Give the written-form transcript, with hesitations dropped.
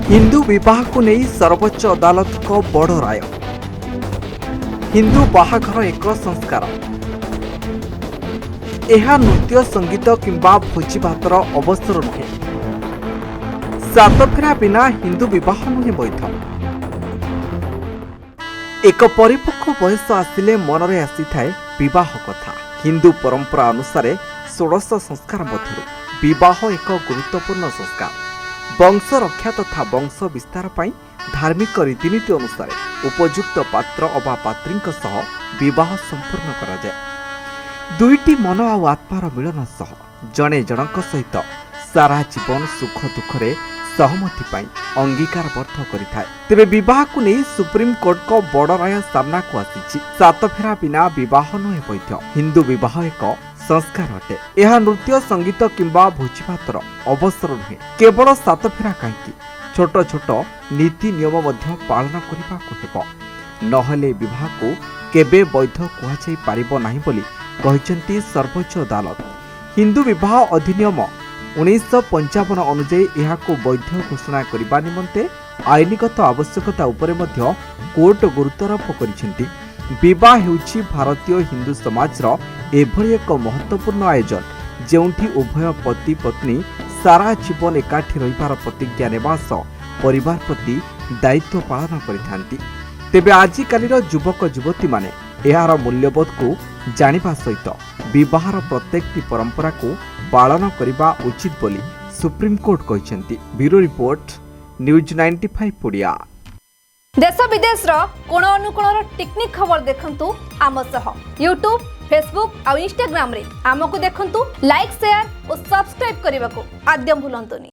हिंदू विवाह को नहीं सर्वोच्च अदालत को बड़ राय। हिंदू बाहाघर एक संस्कार। यह नृत्य संगीत किंबा भोजी भातर अवसर नुहे। सात फेरा बिना हिंदू विवाह नुहे वैध। एक परिपक्व बयस आसिले मनरे आसीथाए विवाह कथा। हिंदू परंपरा अनुसार 16 संस्कार मध्यरु विवाह एक गुरुत्वपूर्ण संस्कार। वंश रक्षा तथा वंश विस्तार पाई धार्मिक रीतिनीति अनुसार उपयुक्त पात्र अबा पात्रींक सह विवाह संपूर्ण करा जाए। दुईटी मन आ आत्मार मिलन सह जणे जनक सहित सारा जीवन सुख दुखरे सहमति पाई अंगीकारबद्ध करिथाए। तेबे विवाह को नहीं सुप्रीम कोर्ट को बड़ राय सामना को आसीछि। सात फेरा बिना विवाह नुहे वैध। हिंदू विवाह एक संस्कार अटे। यह नृत्य संगीत किंबा भोजीभातर अवसर नुहे। केवल सात फेरा कहीं छोट छोट नीति नियम मध्य पालन करने को नहले विवाह को केबे वैध कहुई पारिब नाही बोली कहिसेंती सर्वोच्च अदालत। हिंदू विवाह अधिनियम 1955 अनुଯାयी यहाको वैध घोषणा करने निमंते आईनगत आवश्यकता उपरे मध्य कोर्ट गुरुत्वारोप करिसेंती। विवाह हेउछि भारतीय हिंदू समाजर एभली एक महत्वपूर्ण आयोजन जेउठी उभय पति पत्नी सारा जीवन एकाठी रहिबार प्रतिज्ञा नेबा सह परिवार प्रति दायित्व पालन करिथांती। तेबे आजिकालीर युवक युवती माने एहार मूल्यबोध को जानिबा सहित विवाहर प्रत्येकटी परंपरा को पालन करिबा उचित बोली सुप्रीम कोर्ट कहिसेंती। Bureau report news 95 Odia. देश विदेश कोण अनुकोण टेक्निक खबर देखंतु आम सह यूट्यूब फेसबुक और इंस्टाग्राम रे आमको देखंतु लाइक शेयर और सब्सक्राइब करने को आद्यम भूलंतुनी।